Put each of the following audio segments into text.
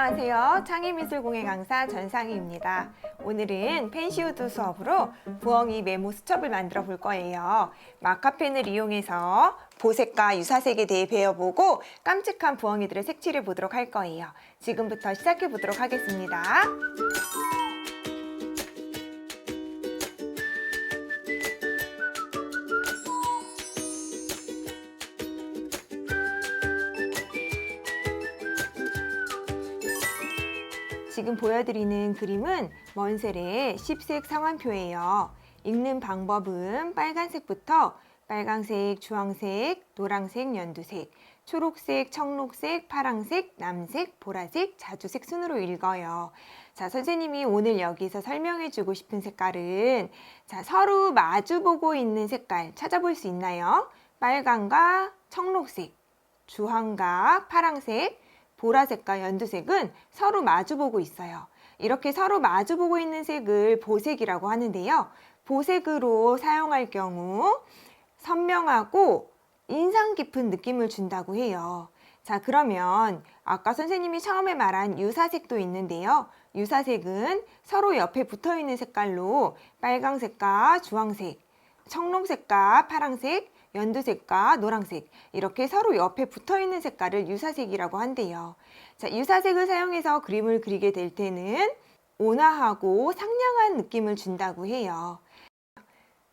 안녕하세요. 창의미술공예 강사 전상희입니다. 오늘은 펜시우드 수업으로 부엉이 메모 수첩을 만들어 볼 거예요. 마카펜을 이용해서 보색과 유사색에 대해 배워보고 깜찍한 부엉이들을 색칠해 보도록 할 거예요. 지금부터 시작해 보도록 하겠습니다. 지금 보여드리는 그림은 먼셀의 10색 상환표예요. 읽는 방법은 빨간색부터 빨강색, 주황색, 노란색, 연두색, 초록색, 청록색, 파랑색, 남색, 보라색, 자주색 순으로 읽어요. 자, 선생님이 오늘 여기서 설명해주고 싶은 색깔은 서로 마주보고 있는 색깔 찾아볼 수 있나요? 빨강과 청록색, 주황과 파랑색, 보라색과 연두색은 서로 마주보고 있어요. 이렇게 서로 마주보고 있는 색을 보색이라고 하는데요. 보색으로 사용할 경우 선명하고 인상 깊은 느낌을 준다고 해요. 자, 그러면 아까 선생님이 처음에 말한 유사색도 있는데요. 유사색은 서로 옆에 붙어 있는 색깔로 빨강색과 주황색, 청록색과 파랑색, 연두색과 노란색 이렇게 서로 옆에 붙어있는 색깔을 유사색이라고 한대요. 자, 유사색을 사용해서 그림을 그리게 될 때는 온화하고 상냥한 느낌을 준다고 해요.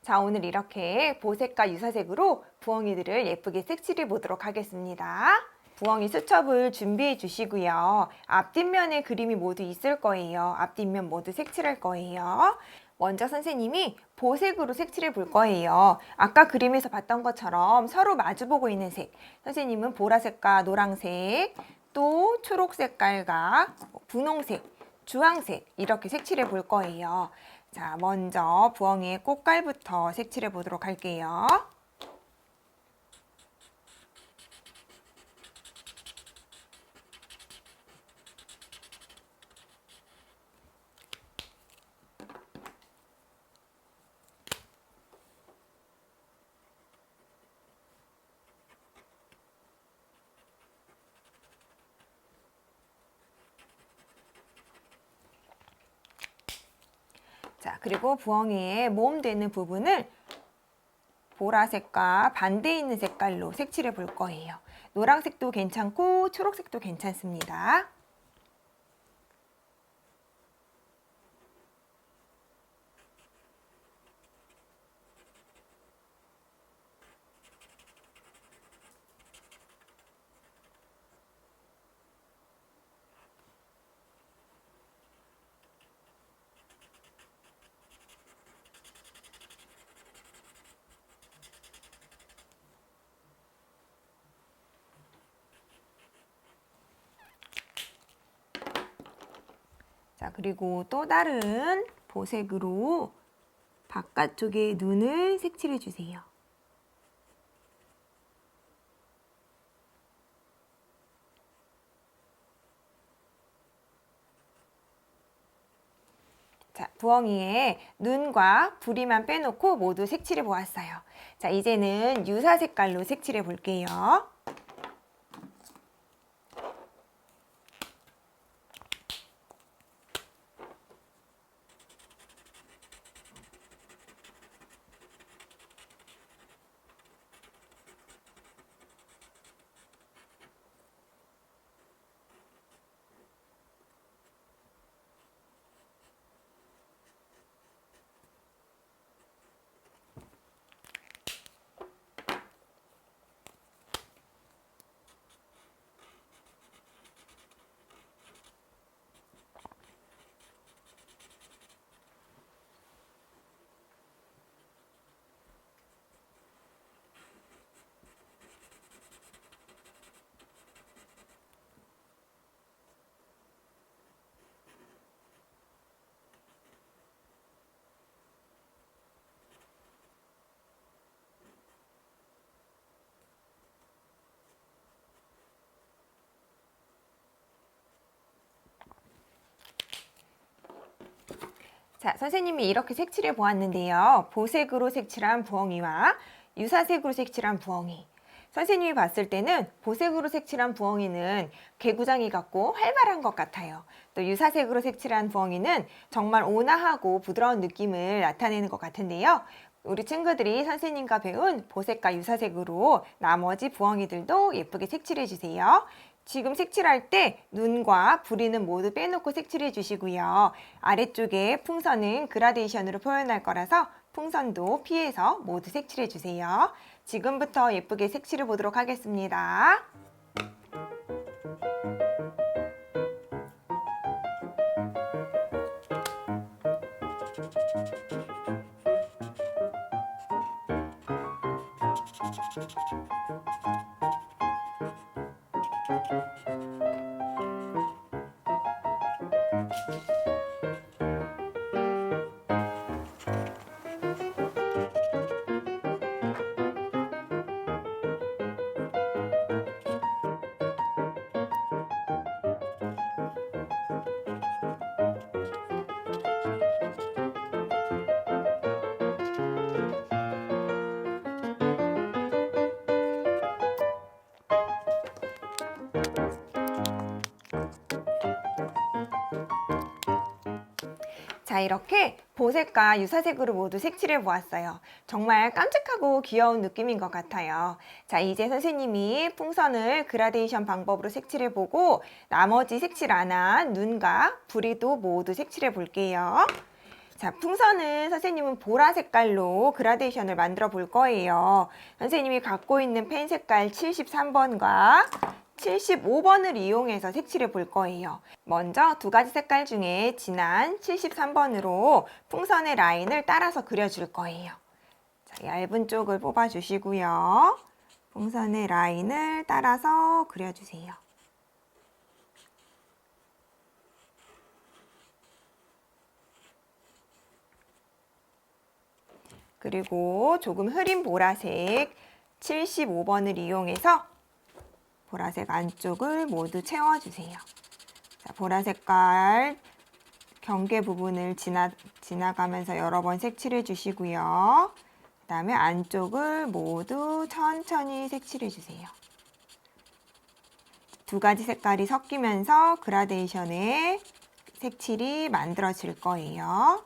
자, 오늘 이렇게 보색과 유사색으로 부엉이들을 예쁘게 색칠해 보도록 하겠습니다. 부엉이 수첩을 준비해 주시고요. 앞뒷면에 그림이 모두 있을 거예요. 앞뒷면 모두 색칠할 거예요. 먼저 선생님이 보색으로 색칠해 볼 거예요. 아까 그림에서 봤던 것처럼 서로 마주보고 있는 색. 선생님은 보라색과 노란색, 또 초록 색깔과 분홍색, 주황색 이렇게 색칠해 볼 거예요. 자, 먼저 부엉이의 꽃갈부터 색칠해 보도록 할게요. 자, 그리고 부엉이의 몸 되는 부분을 보라색과 반대 있는 색깔로 색칠해 볼 거예요. 노란색도 괜찮고 초록색도 괜찮습니다. 자, 그리고 또 다른 보색으로 바깥쪽에 눈을 색칠해 주세요. 자, 부엉이의 눈과 부리만 빼놓고 모두 색칠해 보았어요. 자, 이제는 유사 색깔로 색칠해 볼게요. 자, 선생님이 이렇게 색칠해 보았는데요. 보색으로 색칠한 부엉이와 유사색으로 색칠한 부엉이. 선생님이 봤을 때는 보색으로 색칠한 부엉이는 개구장이 같고 활발한 것 같아요. 또 유사색으로 색칠한 부엉이는 정말 온화하고 부드러운 느낌을 나타내는 것 같은데요. 우리 친구들이 선생님과 배운 보색과 유사색으로 나머지 부엉이들도 예쁘게 색칠해 주세요. 지금 색칠할 때 눈과 부리는 모두 빼놓고 색칠해 주시고요. 아래쪽에 풍선은 그라데이션으로 표현할 거라서 풍선도 피해서 모두 색칠해 주세요. 지금부터 예쁘게 색칠해 보도록 하겠습니다. 자, 이렇게 보색과 유사색으로 모두 색칠해 보았어요. 정말 깜찍하고 귀여운 느낌인 것 같아요. 자, 이제 선생님이 풍선을 그라데이션 방법으로 색칠해 보고 나머지 색칠 안 한 눈과 부리도 모두 색칠해 볼게요. 자, 풍선은 선생님은 보라 색깔로 그라데이션을 만들어 볼 거예요. 선생님이 갖고 있는 펜 색깔 73번과 75번을 이용해서 색칠해 볼 거예요. 먼저 두 가지 색깔 중에 진한 73번으로 풍선의 라인을 따라서 그려줄 거예요. 자, 얇은 쪽을 뽑아 주시고요. 풍선의 라인을 따라서 그려주세요. 그리고 조금 흐린 보라색 75번을 이용해서 보라색 안쪽을 모두 채워주세요. 자, 보라색깔 경계 부분을 지나가면서 여러 번 색칠해 주시고요. 그 다음에 안쪽을 모두 천천히 색칠해 주세요. 두 가지 색깔이 섞이면서 그라데이션의 색칠이 만들어질 거예요.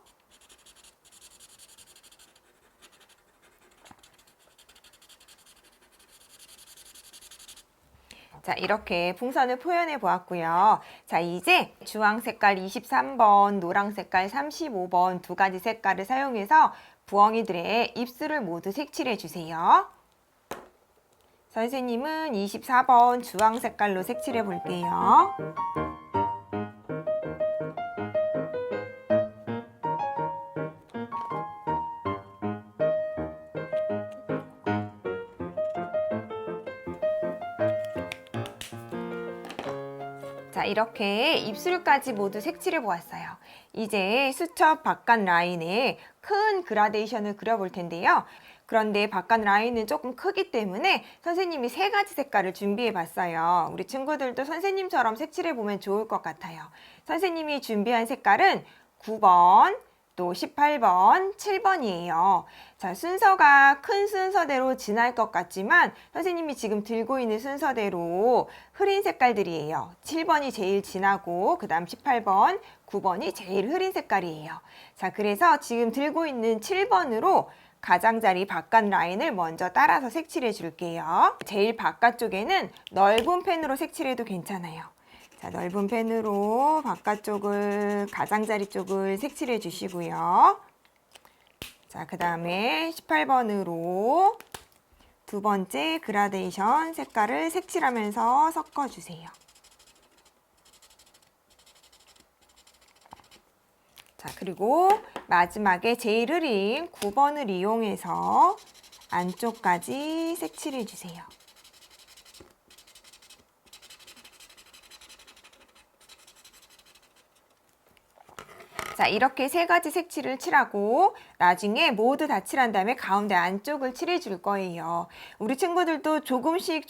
자, 이렇게 풍선을 표현해 보았고요. 자, 이제 주황 색깔 23번, 노랑 색깔 35번 두 가지 색깔을 사용해서 부엉이들의 입술을 모두 색칠해 주세요. 선생님은 24번 주황 색깔로 색칠해 볼게요. 자, 이렇게 입술까지 모두 색칠해 보았어요. 이제 수첩 바깥 라인에 큰 그라데이션을 그려볼 텐데요. 그런데 바깥 라인은 조금 크기 때문에 선생님이 세 가지 색깔을 준비해 봤어요. 우리 친구들도 선생님처럼 색칠해 보면 좋을 것 같아요. 선생님이 준비한 색깔은 9번, 또 18번, 7번이에요. 자, 순서가 큰 순서대로 진할 것 같지만 선생님이 지금 들고 있는 순서대로 흐린 색깔들이에요. 7번이 제일 진하고 그 다음 18번, 9번이 제일 흐린 색깔이에요. 자, 그래서 지금 들고 있는 7번으로 가장자리 바깥 라인을 먼저 따라서 색칠해 줄게요. 제일 바깥쪽에는 넓은 펜으로 색칠해도 괜찮아요. 자, 넓은 펜으로 바깥쪽을, 가장자리 쪽을 색칠해 주시고요. 자, 그 다음에 18번으로 두 번째 그라데이션 색깔을 색칠하면서 섞어주세요. 자, 그리고 마지막에 제일 흐린 9번을 이용해서 안쪽까지 색칠해 주세요. 자, 이렇게 세 가지 색칠을 칠하고 나중에 모두 다 칠한 다음에 가운데 안쪽을 칠해 줄 거예요. 우리 친구들도 조금씩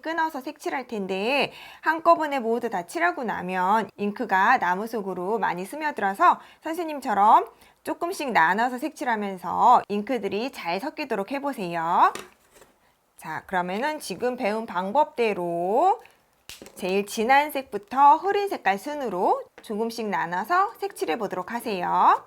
끊어서 색칠할 텐데 한꺼번에 모두 다 칠하고 나면 잉크가 나무 속으로 많이 스며들어서 선생님처럼 조금씩 나눠서 색칠하면서 잉크들이 잘 섞이도록 해보세요. 자, 그러면은 지금 배운 방법대로 제일 진한 색부터 흐린 색깔 순으로 조금씩 나눠서 색칠해 보도록 하세요.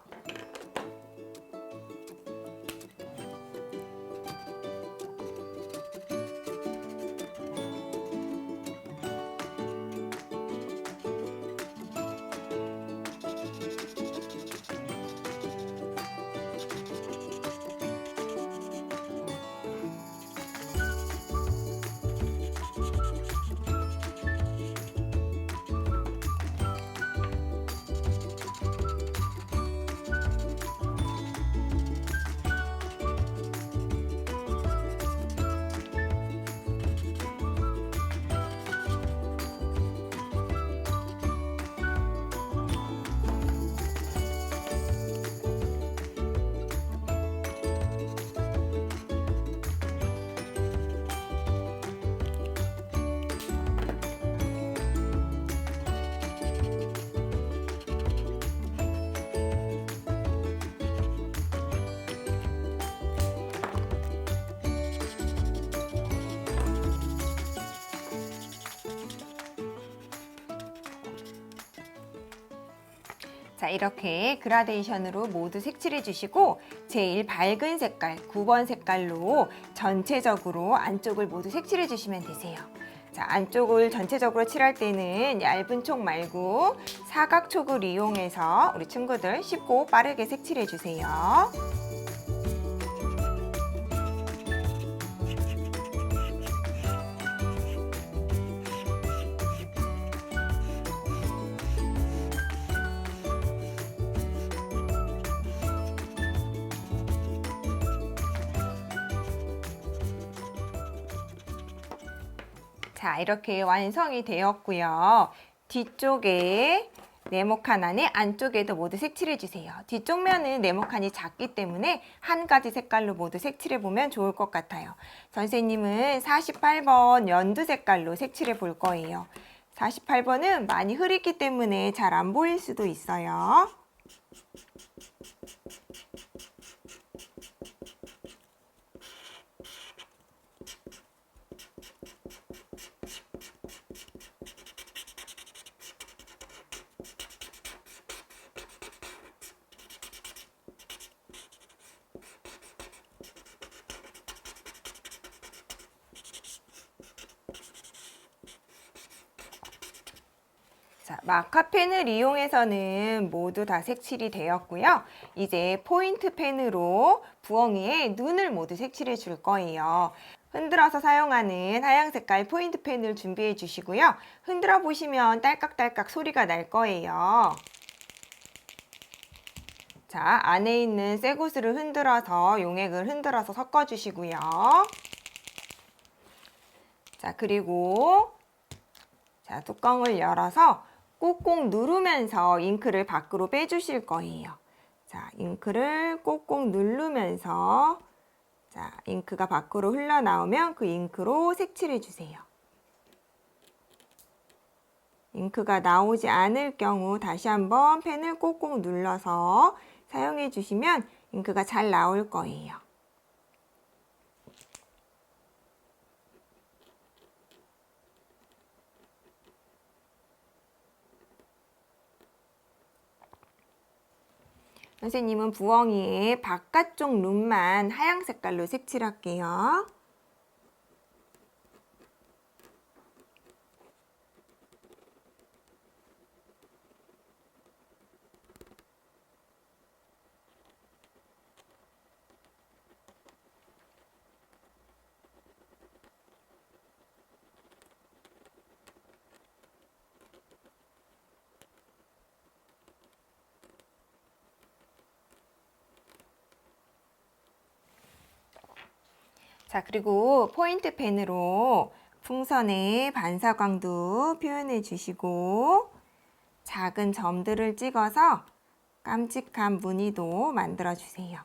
자, 이렇게 그라데이션으로 모두 색칠해 주시고 제일 밝은 색깔 9번 색깔로 전체적으로 안쪽을 모두 색칠해 주시면 되세요. 자, 안쪽을 전체적으로 칠할 때는 얇은 촉 말고 사각촉을 이용해서 우리 친구들 쉽고 빠르게 색칠해 주세요. 자, 이렇게 완성이 되었고요. 뒤쪽에 네모칸 안에 안쪽에도 모두 색칠해 주세요. 뒤쪽 면은 네모칸이 작기 때문에 한 가지 색깔로 모두 색칠해 보면 좋을 것 같아요. 선생님은 48번 연두 색깔로 색칠해 볼 거예요. 48번은 많이 흐리기 때문에 잘 안 보일 수도 있어요. 자, 마카펜을 이용해서는 모두 다 색칠이 되었고요. 이제 포인트 펜으로 부엉이에 눈을 모두 색칠해 줄 거예요. 흔들어서 사용하는 하얀 색깔 포인트 펜을 준비해 주시고요. 흔들어 보시면 딸깍딸깍 소리가 날 거예요. 자, 안에 있는 쇠구슬을 흔들어서 용액을 흔들어서 섞어 주시고요. 자, 그리고 자, 뚜껑을 열어서 꼭꼭 누르면서 잉크를 밖으로 빼주실 거예요. 자, 잉크를 꼭꼭 누르면서 자, 잉크가 밖으로 흘러나오면 그 잉크로 색칠해 주세요. 잉크가 나오지 않을 경우 다시 한번 펜을 꼭꼭 눌러서 사용해 주시면 잉크가 잘 나올 거예요. 선생님은 부엉이의 바깥쪽 눈만 하얀 색깔로 색칠할게요. 자, 그리고 포인트 펜으로 풍선의 반사광도 표현해 주시고 작은 점들을 찍어서 깜찍한 무늬도 만들어 주세요.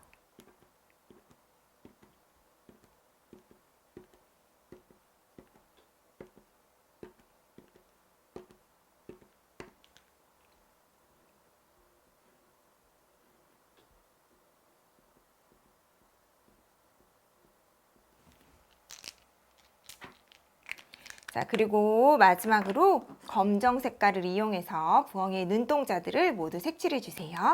자, 그리고 마지막으로 검정 색깔을 이용해서 부엉이의 눈동자들을 모두 색칠해 주세요.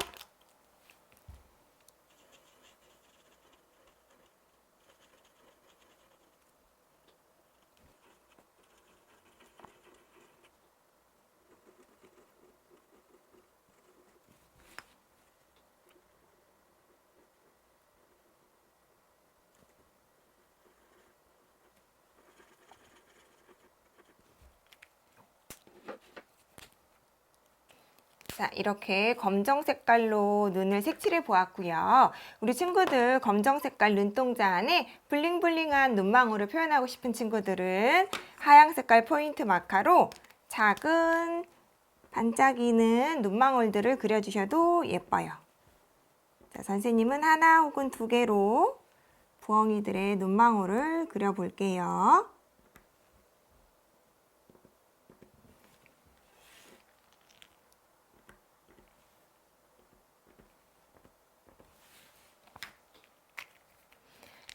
자, 이렇게 검정 색깔로 눈을 색칠해 보았고요. 우리 친구들 검정 색깔 눈동자 안에 블링블링한 눈망울을 표현하고 싶은 친구들은 하얀 색깔 포인트 마카로 작은 반짝이는 눈망울들을 그려주셔도 예뻐요. 자, 선생님은 하나 혹은 두 개로 부엉이들의 눈망울을 그려볼게요.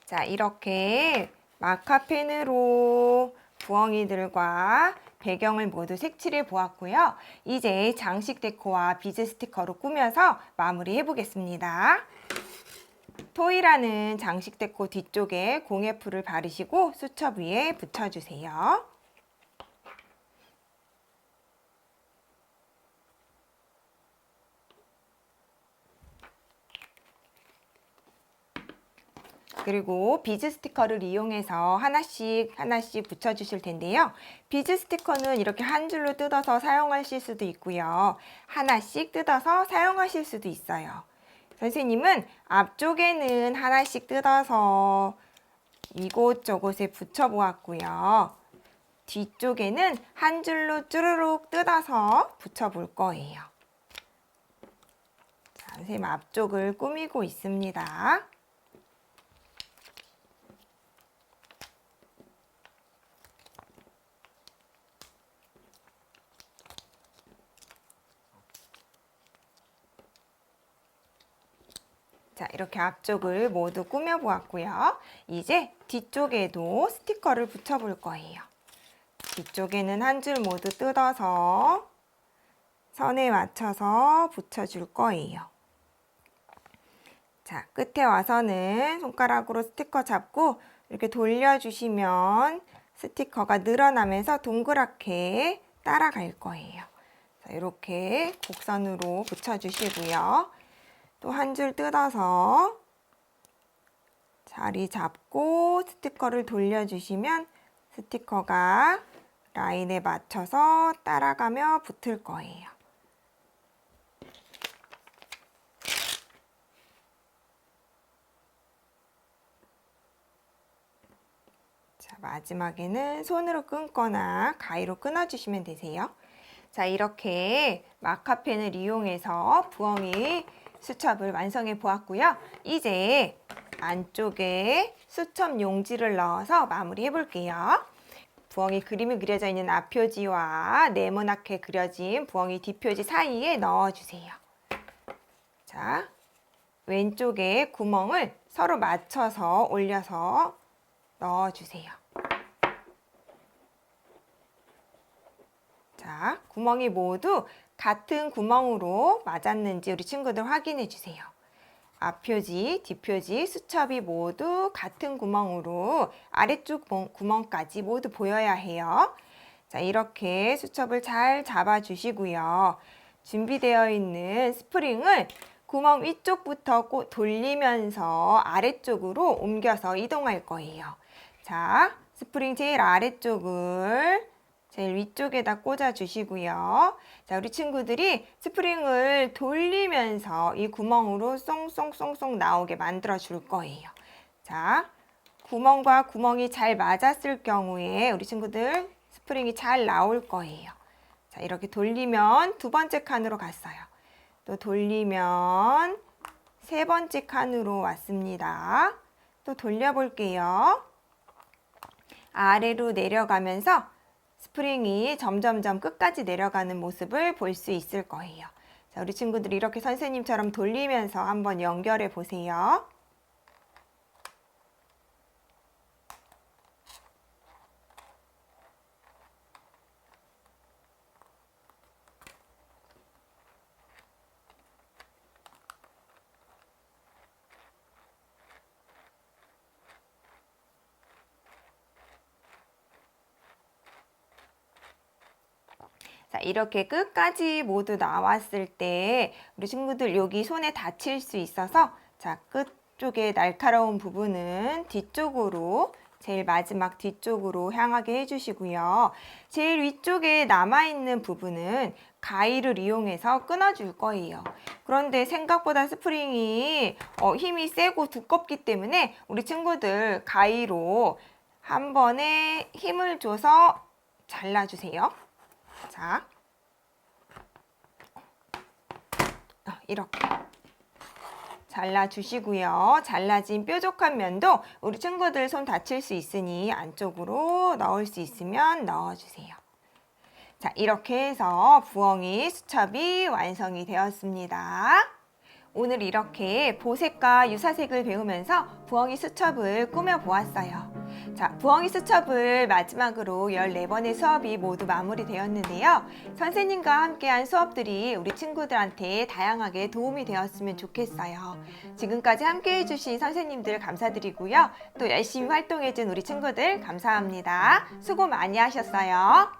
자, 이렇게 마카펜으로 부엉이들과 배경을 모두 색칠해 보았고요. 이제 장식 데코와 비즈 스티커로 꾸며서 마무리해 보겠습니다. 토이라는 장식 데코 뒤쪽에 공예풀을 바르시고 수첩 위에 붙여주세요. 그리고 비즈 스티커를 이용해서 하나씩 붙여주실 텐데요. 비즈 스티커는 이렇게 한 줄로 뜯어서 사용하실 수도 있고요. 하나씩 뜯어서 사용하실 수도 있어요. 선생님은 앞쪽에는 하나씩 뜯어서 이곳저곳에 붙여보았고요. 뒤쪽에는 한 줄로 쭈루룩 뜯어서 붙여볼 거예요. 자, 선생님 앞쪽을 꾸미고 있습니다. 자, 이렇게 앞쪽을 모두 꾸며보았고요. 이제 뒤쪽에도 스티커를 붙여볼 거예요. 뒤쪽에는 한 줄 모두 뜯어서 선에 맞춰서 붙여줄 거예요. 자, 끝에 와서는 손가락으로 스티커 잡고 이렇게 돌려주시면 스티커가 늘어나면서 동그랗게 따라갈 거예요. 자, 이렇게 곡선으로 붙여주시고요. 또 한 줄 뜯어서 자리 잡고 스티커를 돌려주시면 스티커가 라인에 맞춰서 따라가며 붙을 거예요. 자, 마지막에는 손으로 끊거나 가위로 끊어주시면 되세요. 자, 이렇게 마카펜을 이용해서 부엉이 수첩을 완성해 보았고요. 이제 안쪽에 수첩 용지를 넣어서 마무리해 볼게요. 부엉이 그림이 그려져 있는 앞표지와 네모나게 그려진 부엉이 뒷표지 사이에 넣어주세요. 자, 왼쪽에 구멍을 서로 맞춰서 올려서 넣어주세요. 자, 구멍이 모두 같은 구멍으로 맞았는지 우리 친구들 확인해 주세요. 앞표지, 뒷표지, 수첩이 모두 같은 구멍으로 아래쪽 구멍까지 모두 보여야 해요. 자, 이렇게 수첩을 잘 잡아주시고요. 준비되어 있는 스프링을 구멍 위쪽부터 돌리면서 아래쪽으로 옮겨서 이동할 거예요. 자, 스프링 제일 아래쪽을 제일 위쪽에다 꽂아 주시고요. 자, 우리 친구들이 스프링을 돌리면서 이 구멍으로 쏙쏙쏙쏙 나오게 만들어 줄 거예요. 자, 구멍과 구멍이 잘 맞았을 경우에 우리 친구들 스프링이 잘 나올 거예요. 자, 이렇게 돌리면 두 번째 칸으로 갔어요. 또 돌리면 세 번째 칸으로 왔습니다. 또 돌려볼게요. 아래로 내려가면서 스프링이 점점점 끝까지 내려가는 모습을 볼 수 있을 거예요. 자, 우리 친구들이 이렇게 선생님처럼 돌리면서 한번 연결해 보세요. 이렇게 끝까지 모두 나왔을 때 우리 친구들 여기 손에 다칠 수 있어서 자, 끝쪽에 날카로운 부분은 뒤쪽으로 제일 마지막 뒤쪽으로 향하게 해주시고요. 제일 위쪽에 남아있는 부분은 가위를 이용해서 끊어줄 거예요. 그런데 생각보다 스프링이 힘이 세고 두껍기 때문에 우리 친구들 가위로 한 번에 힘을 줘서 잘라주세요. 자, 이렇게 잘라주시고요. 잘라진 뾰족한 면도 우리 친구들 손 다칠 수 있으니 안쪽으로 넣을 수 있으면 넣어주세요. 자, 이렇게 해서 부엉이 수첩이 완성이 되었습니다. 오늘 이렇게 보색과 유사색을 배우면서 부엉이 수첩을 꾸며 보았어요. 자, 부엉이 수첩을 마지막으로 14번의 수업이 모두 마무리되었는데요. 선생님과 함께한 수업들이 우리 친구들한테 다양하게 도움이 되었으면 좋겠어요. 지금까지 함께 해주신 선생님들 감사드리고요. 또 열심히 활동해준 우리 친구들 감사합니다. 수고 많이 하셨어요.